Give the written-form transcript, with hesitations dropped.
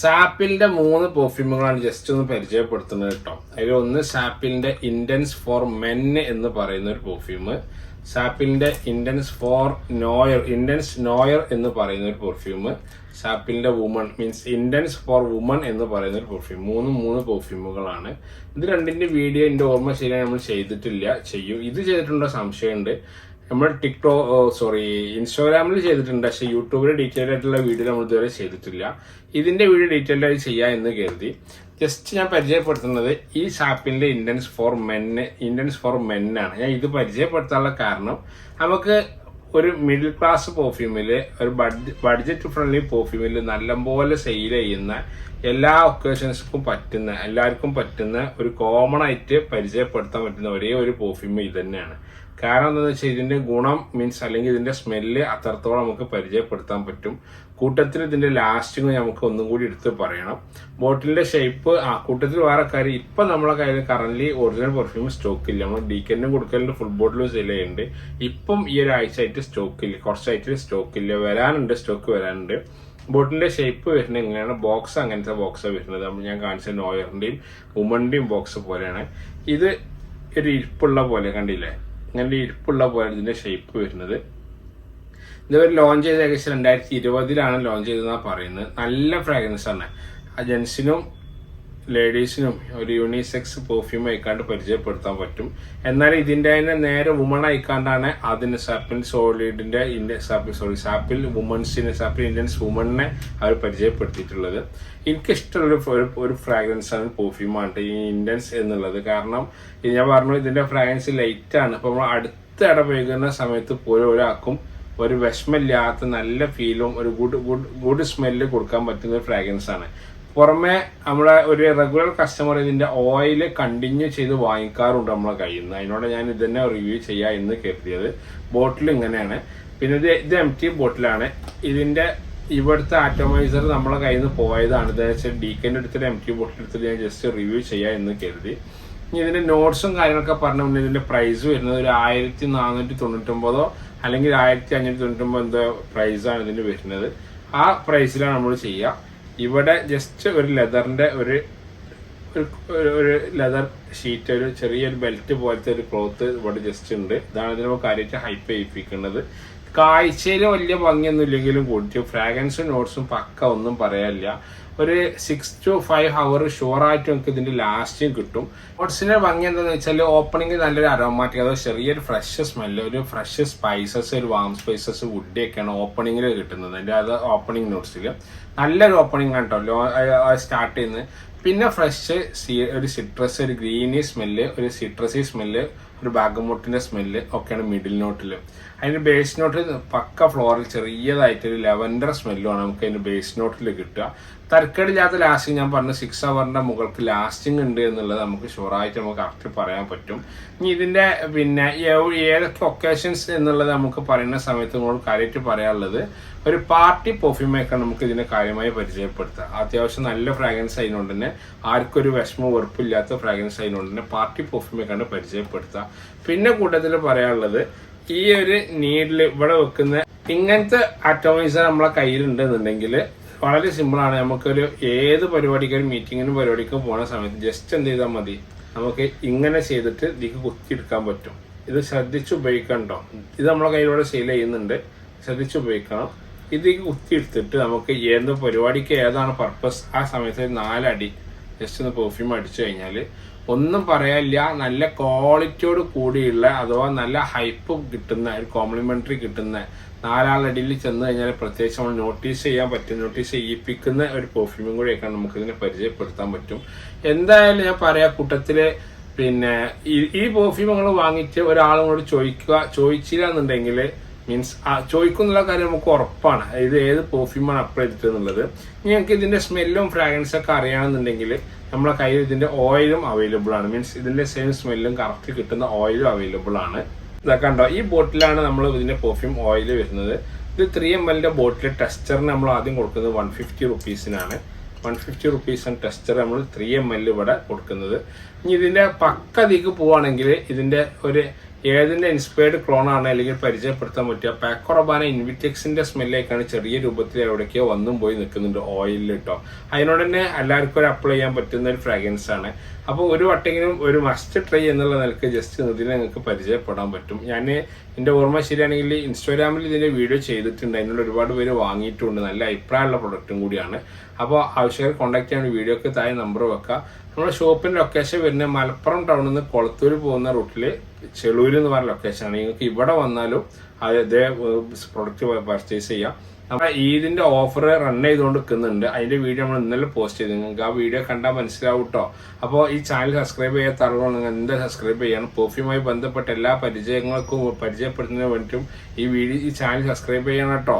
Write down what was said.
സാപ്പിലിന്റെ 3 പെർഫ്യൂമുകളാണ് just ഒന്ന് പരിചയപ്പെടുത്തുന്നത് കേട്ടോ. അതിൽ ഒന്ന് സാപ്പിലിന്റെ ഇന്റൻസ് ഫോർ മെൻ എന്ന് പറയുന്ന ഒരു പെർഫ്യൂം, സാപ്പിലിന്റെ ഇന്റൻസ് നോയർ എന്ന് പറയുന്ന ഒരു പെർഫ്യൂം, സാപ്പിലിന്റെ woman means intense for woman എന്ന് പറയുന്ന ഒരു പെർഫ്യൂം. മൂന്ന് പെർഫ്യൂമുകളാണ്. ഇത് രണ്ടിന്റെ വീഡിയോ എന്റെ ഓർമ്മ ശരിയാണ് നമ്മൾ ചെയ്തിട്ടില്ല, ചെയ്യും. ഇത് ചെയ്തിട്ടുണ്ടോ സംശയമുണ്ട്. നമ്മൾ ഇൻസ്റ്റാഗ്രാമിൽ ചെയ്തിട്ടുണ്ട്, പക്ഷെ യൂട്യൂബിൽ ഡീറ്റെയിൽ ആയിട്ടുള്ള വീഡിയോ നമ്മൾ ഇതുവരെ ചെയ്തിട്ടില്ല. ഇതിന്റെ വീഡിയോ ഡീറ്റെയിൽ ആയി ചെയ്യാം എന്ന് കരുതി ജസ്റ്റ് ഞാൻ പരിചയപ്പെടുത്തുന്നത് ഈ സാപ്പിന്റെ ഇന്റൻസ് ഫോർ മെൻ ആണ്. ഞാൻ ഇത് പരിചയപ്പെടുത്താനുള്ള കാരണം നമുക്ക് ഒരു മിഡിൽ ക്ലാസ് പെർഫ്യൂമില്, ഒരു ബഡ്ജറ്റ് ഫ്രണ്ട്ലി പെർഫ്യൂമിൽ നല്ലപോലെ സെയിൽ ചെയ്യുന്ന, എല്ലാ ഒക്കേഷൻസിനും പറ്റുന്ന, എല്ലാവർക്കും പറ്റുന്ന ഒരു കോമൺ ആയിട്ട് പരിചയപ്പെടുത്താൻ പറ്റുന്ന ഒരേ ഒരു പെർഫ്യൂം ഇത് തന്നെയാണ്. കാരണം എന്താണെന്ന് വെച്ചാൽ ഇതിന്റെ ഗുണം മീൻസ് അല്ലെങ്കിൽ ഇതിന്റെ സ്മെല്ല് അത്രത്തോളം നമുക്ക് പരിചയപ്പെടുത്താൻ പറ്റും. കൂട്ടത്തിൽ ഇതിന്റെ ലാസ്റ്റിങ് നമുക്ക് ഒന്നും കൂടി എടുത്ത് പറയണം. ബോട്ടിലിന്റെ ഷേപ്പ് കൂട്ടത്തിൽ വേറെ കാര്യം, ഇപ്പൊ നമ്മളെ കയ്യിൽ കറന്റ് ഒറിജിനൽ പെർഫ്യൂം സ്റ്റോക്ക് ഇല്ല. നമ്മൾ ഡീക്കനും കൊടുക്കലുണ്ട്, ഫുൾ ബോട്ടിലും സെയിൽ ചെയ്യുന്നുണ്ട്. ഇപ്പം ഈ ഒരാഴ്ച ആയിട്ട് സ്റ്റോക്ക് ഇല്ല, കുറച്ചായിട്ട് സ്റ്റോക്ക് ഇല്ല. സ്റ്റോക്ക് വരാനുണ്ട്. ബോട്ടിലിന്റെ ഷേപ്പ് വരുന്നത് എങ്ങനെയാണ്, ബോക്സ് അങ്ങനത്തെ ബോക്സാണ് വരുന്നത്. ഞാൻ കാണിച്ച നോയറിന്റെയും വുമന്റെയും ബോക്സ് പോലെയാണ്. ഇത് ഒരു ഇരിപ്പുള്ള പോലെ കണ്ടില്ലേ, ഇങ്ങനെ ഇരിപ്പുള്ള പോലെ ഇതിന്റെ ഷേപ്പ് വരുന്നത്. ഇതുവരെ ലോഞ്ച് ചെയ്ത് ഏകദേശം 2020 ലോഞ്ച് ചെയ്തതെന്നാണ് പറയുന്നത്. നല്ല ഫ്രാഗ്രൻസ് ആണ്. ജെൻസിനും ലേഡീസിനും ഒരു യൂണിസെക്സ് പെർഫ്യൂം ആയിക്കാണ്ട് പരിചയപ്പെടുത്താൻ പറ്റും. എന്നാൽ ഇതിന്റെ തന്നെ നേരെ വുമൺ ആയിക്കാണ്ടാണ് അതിന് സാപ്പിൽ ഇന്ത്യൻസ് വുമണിനെ അവർ പരിചയപ്പെടുത്തിയിട്ടുള്ളത്. എനിക്കിഷ്ടമുള്ള ഒരു ഫ്രാഗ്രൻസ് ആണ്, പെർഫ്യൂമാണ് ഈ ഇന്ത്യൻസ് എന്നുള്ളത്. കാരണം ഞാൻ പറഞ്ഞു ഇതിന്റെ ഫ്രാഗ്രൻസ് ലൈറ്റ് ആണ്. അപ്പൊ നമ്മൾ അടുത്ത് ഇടപഴകുന്ന സമയത്ത് പോലും ഒരാൾക്കും ഒരു വിഷമില്ലാത്ത നല്ല ഫീലും ഒരു ഗുഡ് സ്മെല്ല് കൊടുക്കാൻ പറ്റുന്ന ഒരു ഫ്രാഗ്രൻസ് ആണ്. പുറമെ നമ്മളെ ഒരു റെഗുലർ കസ്റ്റമർ ഇതിന്റെ ഓയിൽ കണ്ടിന്യൂ ചെയ്ത് വാങ്ങിക്കാറുണ്ട് നമ്മളെ കയ്യിൽ നിന്ന്. അതിനോട് ഞാൻ ഇതന്നെ റിവ്യൂ ചെയ്യാം എന്ന് കരുതിയത്. ബോട്ടിൽ ഇങ്ങനെയാണ്. പിന്നെ ഇത് എംറ്റി ബോട്ടിലാണ്. ഇതിന്റെ ഇവിടുത്തെ ആറ്റോമൈസർ നമ്മളെ കയ്യിൽ നിന്ന് പോയതാണ്. ഇതെന്ന് ഡീക്കൻ്റെ എടുത്തിട്ട് എംറ്റി ബോട്ടിൽ എടുത്തിട്ട് ഞാൻ ജസ്റ്റ് റിവ്യൂ ചെയ്യാം എന്ന് കരുതി. ഇനി ഇതിന്റെ നോട്ട്സും കാര്യങ്ങളൊക്കെ പറഞ്ഞ ഇതിന്റെ പ്രൈസ് വരുന്നത് ഒരു 1499 അല്ലെങ്കിൽ 1599 എന്തോ പ്രൈസാണ് ഇതിന് വരുന്നത്. ആ പ്രൈസിലാണ് നമ്മൾ ചെയ്യുക. ഇവിടെ ജസ്റ്റ് ഒരു ലെതറിന്റെ ഒരു ലെതർ ഷീറ്റ്, ഒരു ചെറിയൊരു ബെൽറ്റ് പോലത്തെ ഒരു ക്ലോത്ത് ഇവിടെ ജസ്റ്റ് ഉണ്ട്. ഇതാണ് ഇതിന് കാര്യമായിട്ട് ഹൈപ്പ് ചെയ്യിപ്പിക്കുന്നത്. കാഴ്ചയിൽ വലിയ ഭംഗിയൊന്നും ഇല്ലെങ്കിലും കൂടി ഫ്രാഗ്രൻസും നോട്ട്സും പക്ക ഒന്നും പറയാനില്ല. ഒരു 6 to 5 hour ഷുവറായിട്ട് നമുക്ക് ഇതിന്റെ ലാസ്റ്റിങ് കിട്ടും. നോട്ട്സിന്റെ ഭംഗി എന്താണെന്ന് വെച്ചാൽ ഓപ്പണിംഗ് നല്ലൊരു അരോമാറ്റിക്, അതോ ചെറിയൊരു ഫ്രഷ് സ്മെല്ല്, ഒരു ഫ്രഷ് സ്പൈസസ്, ഒരു വാം സ്പൈസസ്, വുഡിയൊക്കെയാണ് ഓപ്പണിംഗിൽ കിട്ടുന്നത്. അതിന്റെ അത് ഓപ്പണിംഗ് നോട്ട്സിൽ നല്ലൊരു ഓപ്പണിംഗ് ആണ് കേട്ടോ സ്റ്റാർട്ട് ചെയ്യുന്നത്. പിന്നെ ഫ്രഷ് ഒരു സിട്രസ്, ഒരു ഗ്രീനി സ്മെല്ല്, ഒരു സിട്രസി സ്മെല്ല്, ഒരു ബാഗമോട്ടിന്റെ സ്മെല്ല് ഒക്കെയാണ് മിഡിൽ നോട്ടില്. അതിന്റെ ബേസ് നോട്ടിൽ പക്ക ഫ്ലോറിൽ ചെറിയതായിട്ടൊരു ലെവൻഡർ സ്മെല്ലുമാണ് നമുക്ക് അതിന്റെ ബേസ് നോട്ടിൽ കിട്ടുക. തരക്കേടില്ലാത്ത ലാസ്റ്റിംഗ് ഞാൻ പറഞ്ഞ 6 hourന്റെ മുകൾക്ക് ലാസ്റ്റിംഗ് ഉണ്ട് എന്നുള്ളത് നമുക്ക് ഷുവറായിട്ട് നമുക്ക് കറക്റ്റ് പറയാൻ പറ്റും. ഇനി ഇതിന്റെ പിന്നെ ഏതൊക്കെ ഒക്കേഷൻസ് എന്നുള്ളത് നമുക്ക് പറയുന്ന സമയത്ത് നമ്മൾ കാര്യമായിട്ട് പറയാനുള്ളത്, ഒരു പാർട്ടി പെർഫ്യൂം മേക്കർ നമുക്ക് ഇതിനെ കാര്യമായി പരിചയപ്പെടുത്താം. അത്യാവശ്യം നല്ല ഫ്രാഗ്രൻസ് ആയതുകൊണ്ട് തന്നെ ആർക്കും ഒരു വിഷമോ വെറുപ്പില്ലാത്ത ഫ്രാഗ്രൻസ് ആയതുകൊണ്ട് തന്നെ പാർട്ടി പെർഫ്യൂം മേക്കറിനെ പരിചയപ്പെടുത്താം. പിന്നെ കൂട്ടത്തിൽ പറയാനുള്ളത്, ഈ ഒരു നീഡിൽ ഇവിടെ വെക്കുന്ന ഇങ്ങനത്തെ ആറ്റോമൈസർ നമ്മളെ കയ്യിലുണ്ടെന്നുണ്ടെങ്കിൽ വളരെ സിമ്പിളാണ്. നമുക്കൊരു ഏത് പരിപാടിക്കും മീറ്റിങ്ങിനും പരിപാടിക്കും പോകുന്ന സമയത്ത് ജസ്റ്റ് എന്ത് ചെയ്താൽ മതി, നമുക്ക് ഇങ്ങനെ ചെയ്തിട്ട് ഇതിക്ക് കുത്തിയെടുക്കാൻ പറ്റും. ഇത് ശ്രദ്ധിച്ച് ഉപയോഗിക്കണ്ടോ. ഇത് നമ്മളെ കയ്യിലൂടെ സെയിൽ ചെയ്യുന്നുണ്ട്, ശ്രദ്ധിച്ച് ഉപയോഗിക്കണം. ഇതിക്ക് കുത്തിയെടുത്തിട്ട് നമുക്ക് ഏത് പരിപാടിക്ക് ഏതാണ് പർപ്പസ് ആ സമയത്ത് 4 അടി ജസ്റ്റ് ഒന്ന് പെർഫ്യൂം അടിച്ചു കഴിഞ്ഞാൽ ഒന്നും പറയാനില്ല. നല്ല ക്വാളിറ്റിയോട് കൂടിയുള്ള അഥവാ നല്ല ഹൈപ്പ് കിട്ടുന്ന ഒരു കോംപ്ലിമെന്ററി കിട്ടുന്ന 4 അടിയിൽ ചെന്ന് കഴിഞ്ഞാൽ പ്രത്യേകിച്ച് നമ്മൾ നോട്ടീസ് ചെയ്യിപ്പിക്കുന്ന ഒരു പെർഫ്യൂമും കൂടിയൊക്കെ നമുക്ക് ഇതിനെ പരിചയപ്പെടുത്താൻ പറ്റും. എന്തായാലും ഞാൻ പറയാ കൂട്ടത്തില് പിന്നെ ഈ പെർഫ്യൂം നിങ്ങൾ വാങ്ങിച്ച് ഒരാളോട് ചോദിച്ചില്ല എന്നുണ്ടെങ്കിൽ മീൻസ് ചോദിക്കുന്നുള്ള കാര്യം നമുക്ക് ഉറപ്പാണ്, ഇത് ഏത് പെർഫ്യൂമാണ് അപ്ലൈ ചെയ്തിട്ടുള്ളത്. ഞങ്ങൾക്ക് ഇതിന്റെ സ്മെല്ലും ഫ്രാഗ്രൻസും ഒക്കെ അറിയണമെന്നുണ്ടെങ്കിൽ നമ്മളെ കയ്യിൽ ഇതിന്റെ ഓയിലും അവൈലബിൾ ആണ്. മീൻസ് ഇതിന്റെ സെയിം സ്മെല്ലും കറക്റ്റ് കിട്ടുന്ന ഓയിലും അവൈലബിൾ ആണ്. ഇതൊക്കെ ഉണ്ടോ, ഈ ബോട്ടിലാണ് നമ്മൾ ഇതിന്റെ പെർഫ്യൂം ഓയിൽ വരുന്നത്. ഇത് 3 ml ബോട്ടിൽ ടെസ്റ്ററിന് നമ്മൾ ആദ്യം കൊടുക്കുന്നത് 150 rupeesനാണ്. 150 rupees ടെസ്റ്റർ നമ്മൾ 3 ml ഇവിടെ കൊടുക്കുന്നത്. ഇനി ഇതിന്റെ പക്കതിക്ക് പോവാണെങ്കിൽ ഇതിന്റെ ഒരു ഏതിൻ്റെ ഇൻസ്പയർഡ് ക്ലോൺ ആണ് അല്ലെങ്കിൽ പരിചയപ്പെടുത്താൻ പറ്റുക. പാക്കോ റബാന ഇൻവിറ്റെക്സിന്റെ സ്മെല്ലേക്കാണ് ചെറിയ രൂപത്തിൽ എവിടേക്കോ വന്നും പോയി നിൽക്കുന്നുണ്ട് ഓയിലിൽ കേട്ടോ. അതിനോട് തന്നെ എല്ലാവർക്കും ഒരു അപ്ലൈ ചെയ്യാൻ പറ്റുന്ന ഒരു ഫ്രാഗ്രൻസ് ആണ്. അപ്പോൾ ഒരു വട്ടെങ്കിലും ഒരു മസ്റ്റ് ട്രൈ എന്നുള്ള നിലക്ക് ജസ്റ്റ് ഇതിനെ നിങ്ങൾക്ക് പരിചയപ്പെടാൻ പറ്റും. ഞാൻ എൻ്റെ ഓർമ്മ ശരിയാണെങ്കിൽ ഇൻസ്റ്റാഗ്രാമിൽ ഇതിൻ്റെ വീഡിയോ ചെയ്തിട്ടുണ്ട്. അതിനുള്ള ഒരുപാട് പേര് വാങ്ങിയിട്ടുണ്ട്. നല്ല അഭിപ്രായമുള്ള പ്രൊഡക്റ്റും കൂടിയാണ്. അപ്പോൾ ആവശ്യക്കാർ കോൺടാക്ട് ചെയ്യാൻ വീഡിയോക്ക് താഴെ നമ്പർ വെക്കുക. നമ്മുടെ ഷോപ്പിൻ്റെ ലൊക്കേഷൻ വരുന്നത് മലപ്പുറം ടൗണിൽ നിന്ന് കൊളത്തൂർ പോകുന്ന റൂട്ടിൽ ചെളൂർ എന്ന് പറഞ്ഞ ലൊക്കേഷനാണ്. നിങ്ങൾക്ക് ഇവിടെ വന്നാലും അതേ പ്രൊഡക്റ്റ് പർച്ചേസ് ചെയ്യാം. നമ്മുടെ ഈദിന്റെ ഓഫർ റൺ ചെയ്തുകൊണ്ട് നിൽക്കുന്നുണ്ട്. അതിന്റെ വീഡിയോ നമ്മൾ ഇന്നലെ പോസ്റ്റ് ചെയ്തു. നിങ്ങൾക്ക് ആ വീഡിയോ കണ്ടാൽ മനസ്സിലാവും കേട്ടോ. അപ്പോൾ ഈ ചാനൽ സബ്സ്ക്രൈബ് ചെയ്യാത്ത ആളുകൾ നിങ്ങൾ എന്താ സബ്സ്ക്രൈബ് ചെയ്യണം. പെർഫ്യൂമായി ബന്ധപ്പെട്ട എല്ലാ പരിചയങ്ങൾക്കും പരിചയപ്പെടുത്തുന്നതിന് വേണ്ടിയിട്ടും ഈ ചാനൽ സബ്സ്ക്രൈബ് ചെയ്യണം കേട്ടോ.